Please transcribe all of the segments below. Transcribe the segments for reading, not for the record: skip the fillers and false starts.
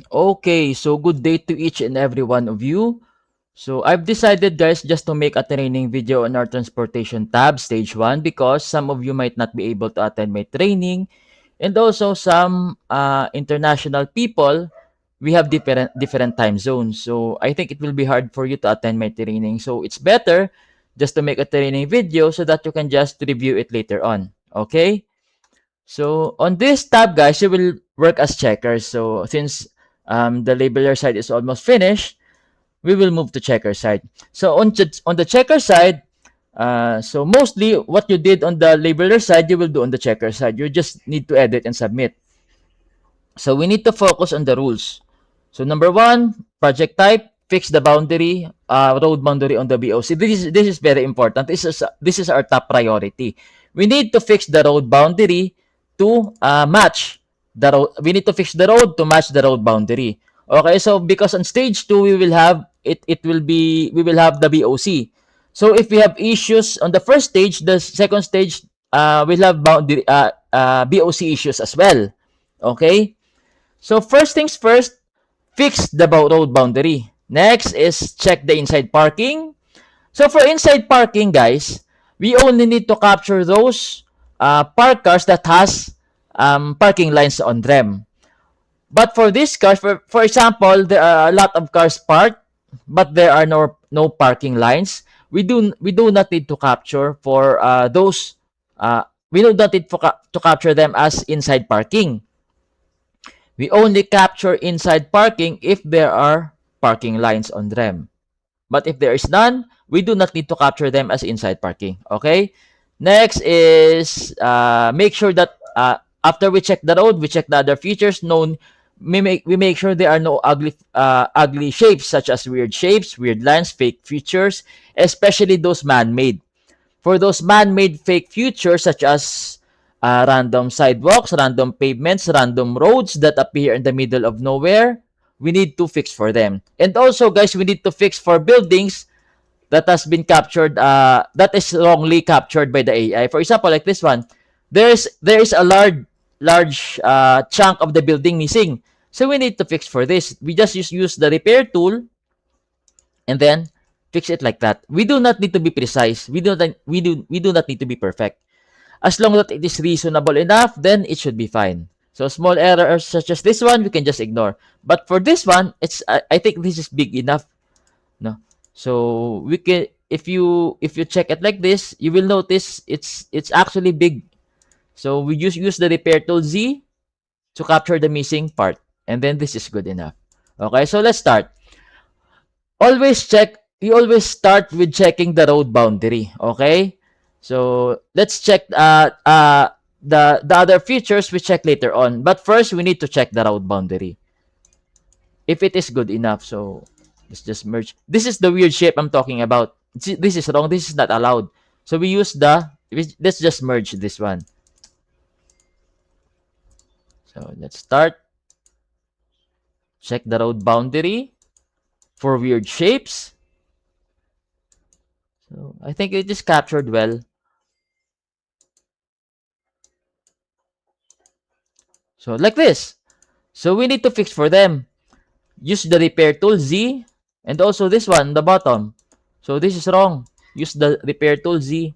Okay, so good day to each and every one of you. So I've decided guys just to make a training video on our transportation tab stage 1 because some of you might not be able to attend my training and also some international people we have different time zones. So I think it will be hard for you to attend my training. So it's better just to make a training video so that you can just review it later on. Okay? So on this tab, guys, you will work as checkers. So since the labeler side is almost finished, we will move to checker side. So on the checker side, so mostly what you did on the labeler side, you will do on the checker side. You just need to edit and submit. So we need to focus on the rules. So number one, project type, fix the boundary, road boundary on the BOC. This is very important. This is our top priority. We need to fix the road boundary to match the road. We need to fix the road to match the road boundary. Okay, so because on stage two we will have it. It will be we will have the BOC. So if we have issues on the first stage, the second stage will have boundary BOC issues as well. Okay. So first things first, fix the road boundary. Next is check the inside parking. So for inside parking, guys, we only need to capture those park cars that has parking lines on them. But for these cars, for example, there are a lot of cars parked, but there are no parking lines. We do not need to capture for those. We do not need to capture them as inside parking. We only capture inside parking if there are parking lines on them. But if there is none, we do not need to capture them as inside parking. Okay? Next is make sure that after we check the road, we check the other features known. We make sure there are no ugly shapes such as weird shapes, weird lines, fake features, especially those man-made. For those man-made fake features such as random sidewalks, random pavements, random roads that appear in the middle of nowhere, we need to fix for them. And also, guys, we need to fix for buildings that has been captured, that is wrongly captured by the AI. For example, like this one, there is a large chunk of the building missing. So we need to fix for this. We just use the repair tool and then fix it like that. We do not need to be precise. We do not need to be perfect. As long as it is reasonable enough, then it should be fine. So small errors such as this one, we can just ignore. But for this one, I think this is big enough. No, so we can if you check it like this, you will notice it's actually big. So we use the repair tool Z to capture the missing part, and then this is good enough. Okay, so let's start. Always check. You always start with checking the road boundary. Okay, so let's check the other features we check later on. But first, we need to check the road boundary if it is good enough. So let's just merge. This is the weird shape I'm talking about. This is wrong. This is not allowed. So let's just merge this one. So let's start. Check the road boundary for weird shapes. So I think it is captured well. So like this. So we need to fix for them. Use the repair tool Z and also this one, the bottom. So this is wrong. Use the repair tool Z.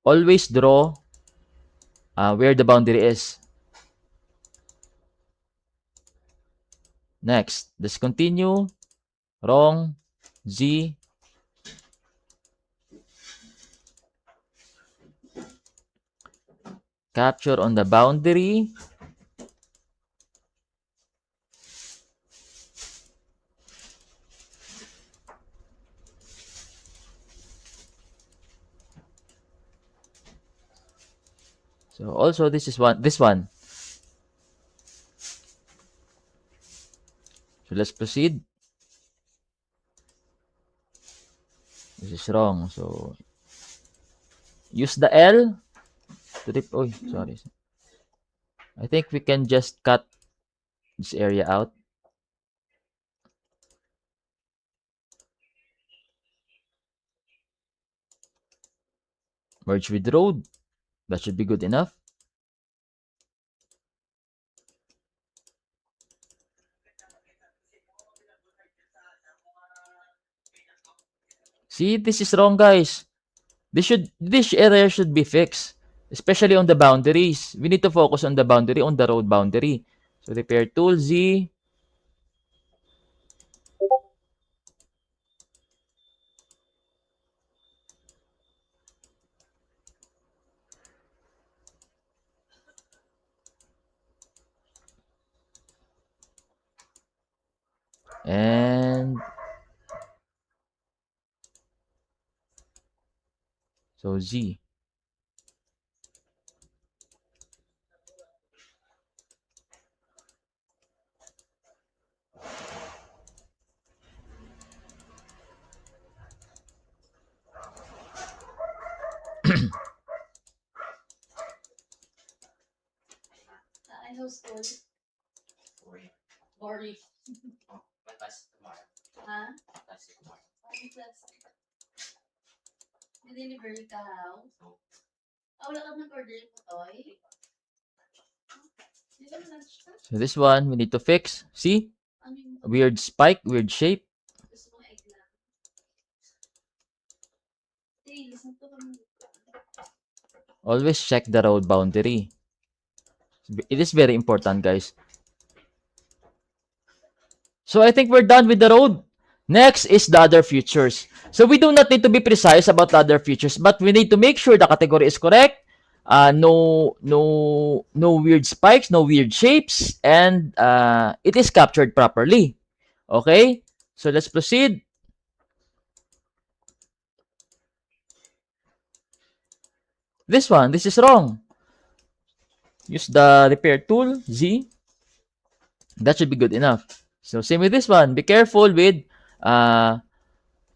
Always draw where the boundary is. Next, discontinue, wrong, Z. Capture on the boundary. So also this one. So let's proceed. This is wrong. So use the L to oh, sorry. I think we can just cut this area out. Merge with road. That should be good enough. See, this is wrong, guys. This area should be fixed, especially on the boundaries. We need to focus on the boundary, on the road boundary. So repair tool Z. And so Z. So this one we need to fix. See? Weird spike, weird shape. Always check the road boundary. It is very important, guys. So I think we're done with the road. Next is the other features. So we do not need to be precise about the other features, but we need to make sure the category is correct. No weird spikes, no weird shapes, and it is captured properly. Okay? So let's proceed. This is wrong. Use the repair tool, Z. That should be good enough. So same with this one. Be careful with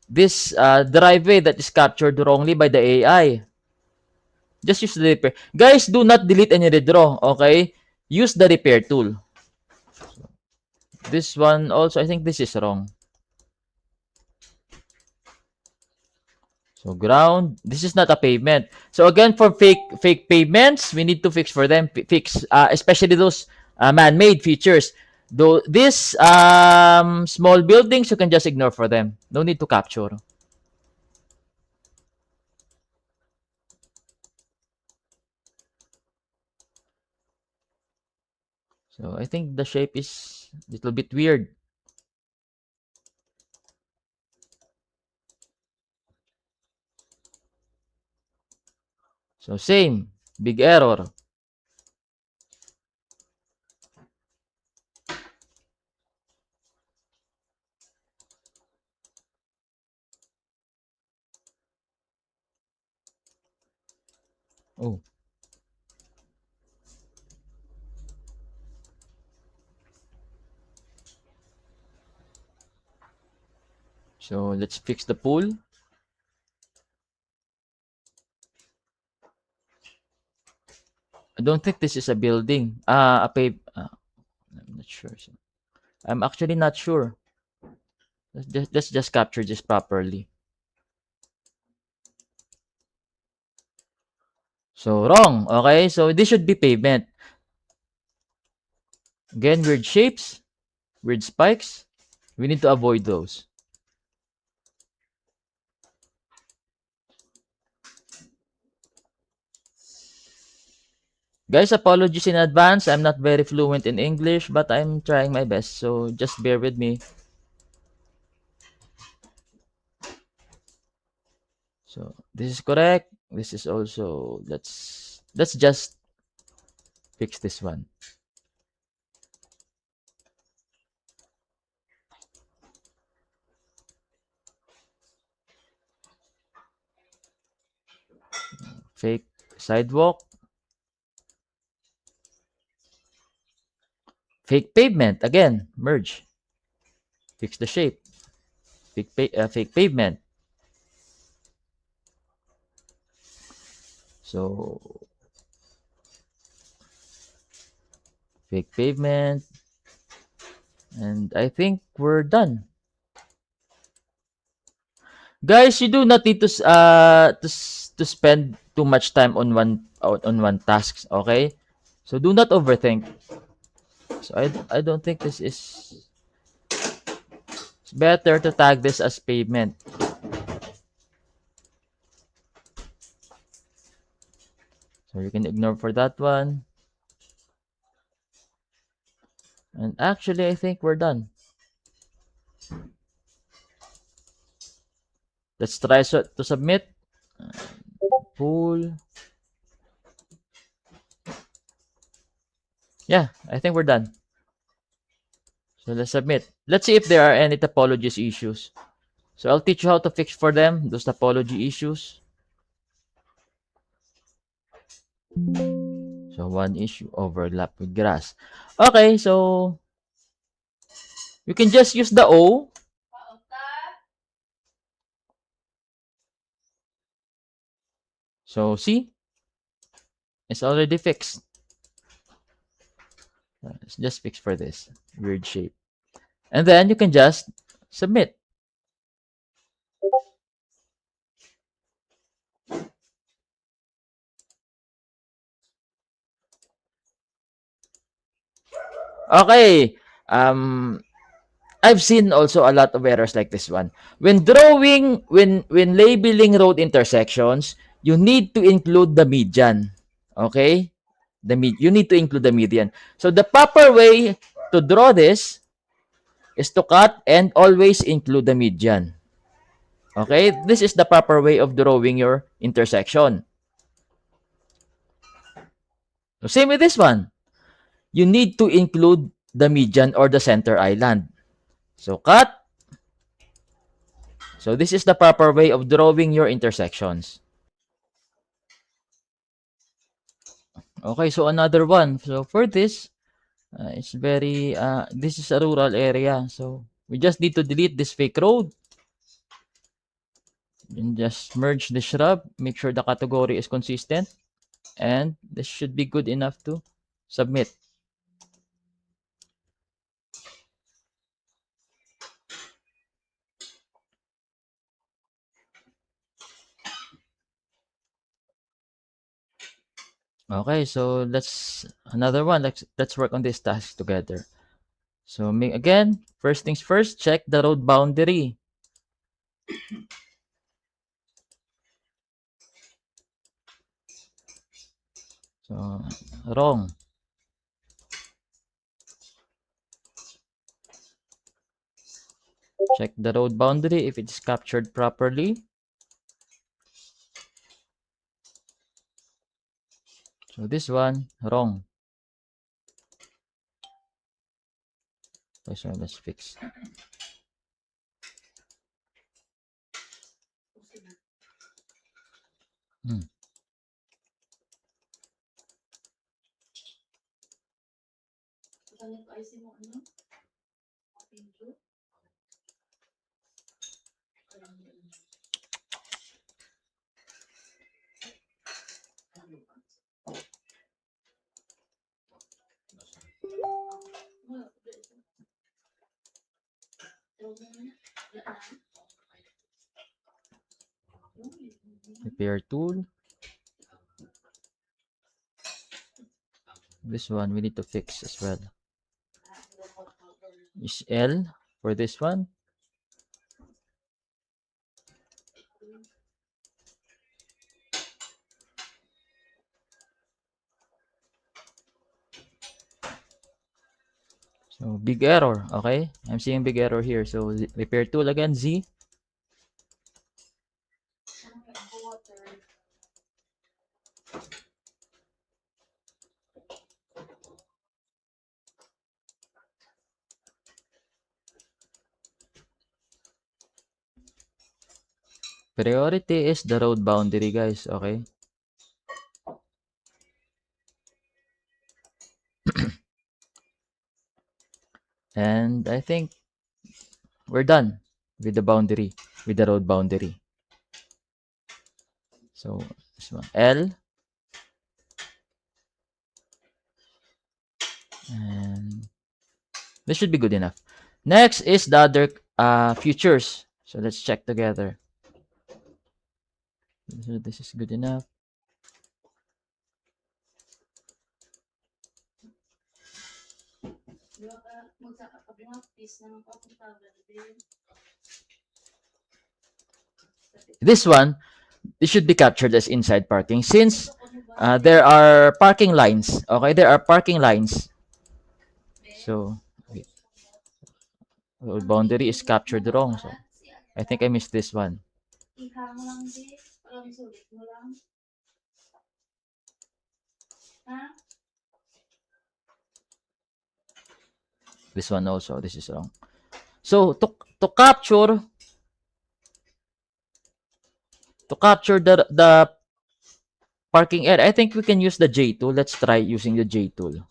this driveway that is captured wrongly by the AI. Just use the repair. Guys, do not delete any redraw, okay? Use the repair tool. This one also, I think this is wrong. So ground, this is not a pavement. So again, for fake pavements, we need to fix for them. Fix, especially those man-made features. Though this small buildings, you can just ignore for them. No need to capture. So I think the shape is a little bit weird. So same, big error. Oh. So let's fix the pool. I don't think this is a building. A pave. I'm not sure. So, I'm actually not sure. Let's just capture this properly. So wrong. Okay, so this should be pavement. Again, weird shapes, weird spikes. We need to avoid those. Guys, apologies in advance. I'm not very fluent in English, but I'm trying my best. So just bear with me. So this is correct. This is also, let's just fix this one. Fake sidewalk. Fake pavement. Again, merge. Fix the shape. Fake pavement. So fake pavement. And I think we're done. Guys, you do not need to spend too much time on one task, okay? So do not overthink. So I don't think this is, it's better to tag this as pavement. So you can ignore for that one. And actually, I think we're done. Let's try to submit. Pull. Yeah, I think we're done. So let's submit. Let's see if there are any topologies issues. So I'll teach you how to fix for them those topology issues. So one issue, overlap with grass. Okay, so you can just use the O. So see, it's already fixed. Let's just fix for this weird shape. And then you can just submit. Okay. I've seen also a lot of errors like this one. When labeling road intersections, you need to include the median. Okay? You need to include the median. So the proper way to draw this is to cut and always include the median. Okay? This is the proper way of drawing your intersection. So same with this one. You need to include the median or the center island. So cut. So this is the proper way of drawing your intersections. Okay, so another one. So for this, it's very, this is a rural area. So we just need to delete this fake road. And just merge the shrub. Make sure the category is consistent. And this should be good enough to submit. Okay, so let's another one. Let's work on this task together. So again, first things first, check the road boundary. So wrong. Check the road boundary if it's captured properly. So this one, wrong. Okay, so let's fix. Hmm. Repair tool. This one we need to fix as well. Is L for this one. So big error. Okay, I'm seeing big error here. So repair tool again, Z. Priority is the road boundary, guys. Okay. And I think we're done with the boundary, with the road boundary. So this one, L. And this should be good enough. Next is the other features. So let's check together. So this is good enough. This one, this should be captured as inside parking since there are parking lines. Okay, there are parking lines. So, wait, road boundary is captured wrong. So, I think I missed this one. This one also, this is wrong. So, to capture the parking area, I think we can use the J tool. Let's try using the J tool.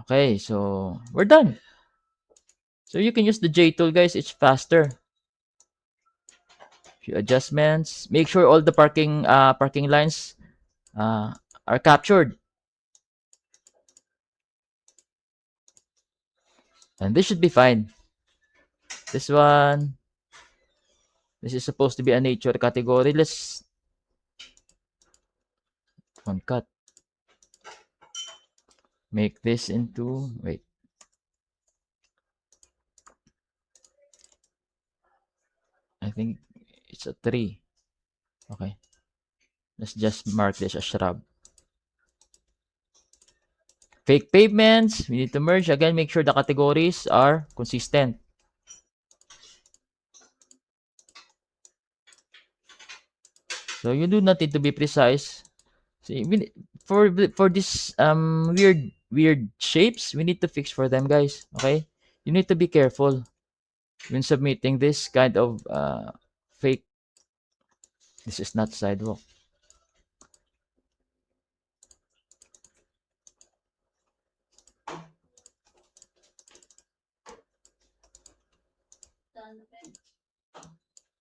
Okay, so we're done. So you can use the J tool, guys. It's faster. Few adjustments. Make sure all the parking lines uh, are captured. And this should be fine. This one, this is supposed to be a nature category. Let's one cut. Make this into, wait. I think it's a tree. Okay. Let's just mark this as shrub. Fake pavements. We need to merge. Again, make sure the categories are consistent. So you do not need to be precise. See, for this weird shapes, we need to fix for them, guys. Okay, you need to be careful when submitting this kind of fake. This is not sidewalk.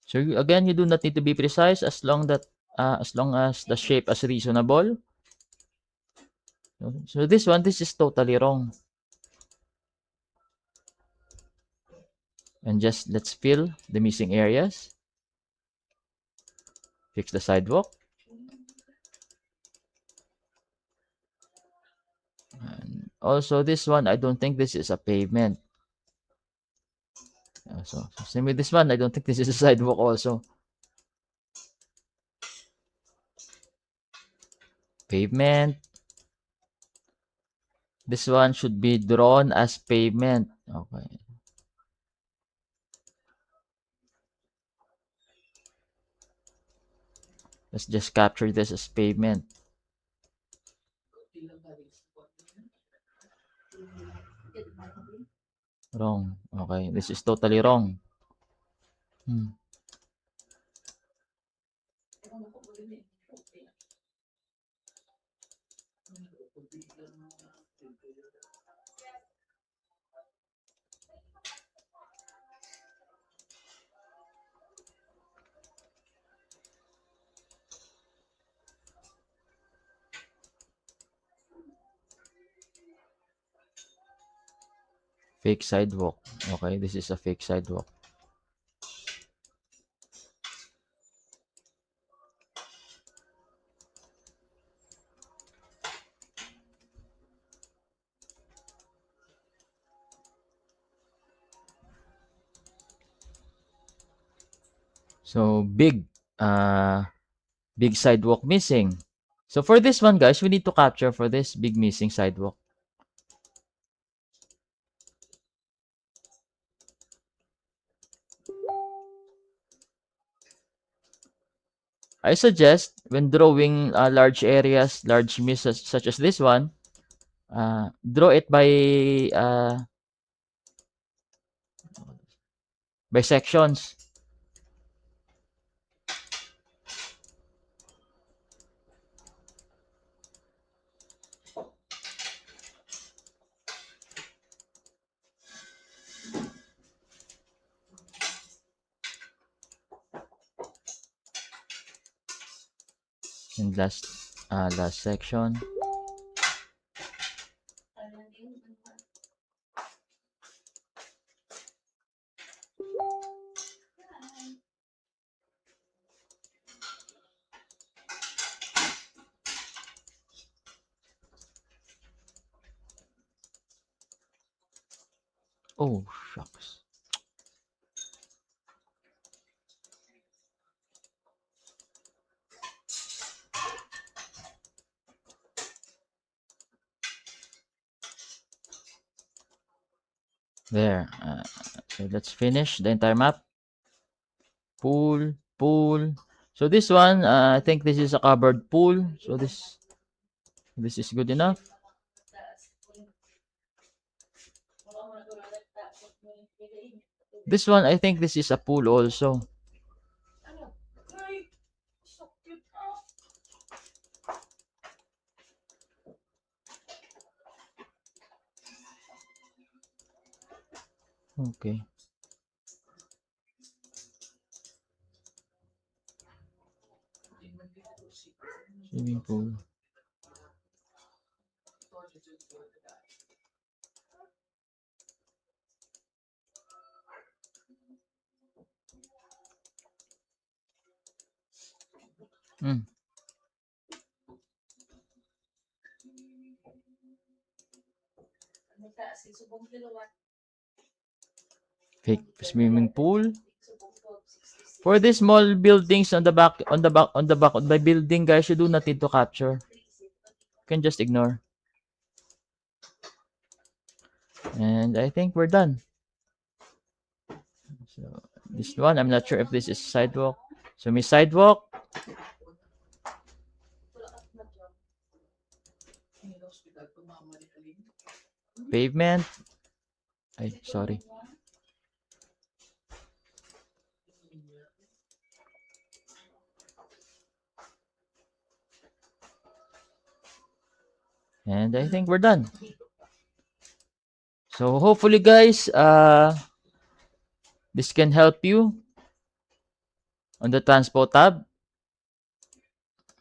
So again, you do not need to be precise as long as the shape is reasonable. So this one, this is totally wrong. And just let's fill the missing areas. Fix the sidewalk. And also this one, I don't think this is a pavement. So same with this one, I don't think this is a sidewalk also. Pavement. This one should be drawn as pavement. Okay. Let's just capture this as pavement. Wrong. Okay. This is totally wrong. Hmm. Fake sidewalk. Okay. This is a fake sidewalk. So big sidewalk missing. So for this one, guys, we need to capture for this big missing sidewalk. I suggest when drawing large areas, large misses such as this one, draw it by sections. And last section. Oh, shucks. There. So let's finish the entire map. Pool, pool. So this one, I think this is a covered pool. So this is good enough. This one, I think this is a pool also. Okay. Swimming pool. Hmm. Fake swimming pool. For these small buildings on the back of the building, guys, you do not need to capture. You can just ignore. And I think we're done. So this one, I'm not sure if this is sidewalk. So may sidewalk, pavement. Ay, sorry. And I think we're done. So hopefully, guys, this can help you on the Transpo tab.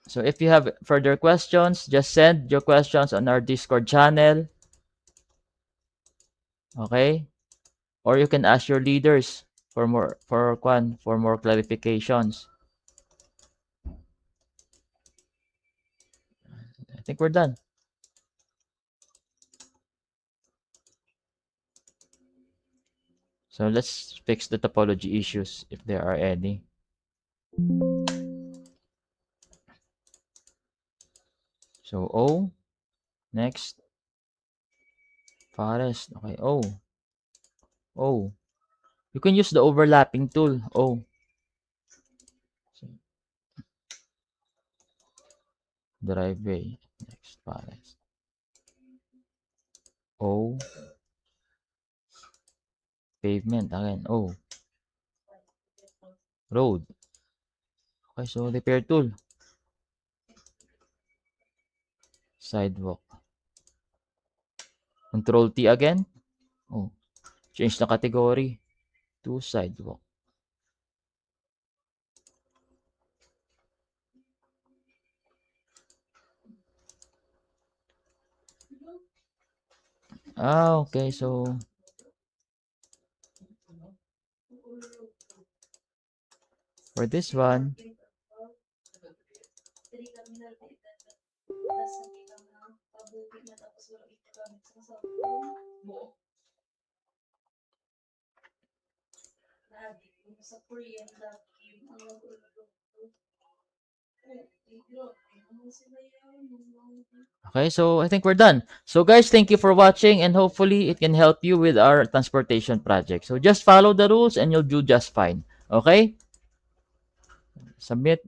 So if you have further questions, just send your questions on our Discord channel. Okay? Or you can ask your leaders for more clarifications. I think we're done. So let's fix the topology issues if there are any. So O, next, forest. Okay, O. O. You can use the overlapping tool. O. So, driveway. Next, forest. O. Pavement. Again, O. Road. Okay, so repair tool. Sidewalk. Control T again. Oh, change the category to sidewalk. Okay. So for this one, okay, so I think we're done. So guys, thank you for watching and hopefully it can help you with our transportation project. So just follow the rules and you'll do just fine. Okay? Submit.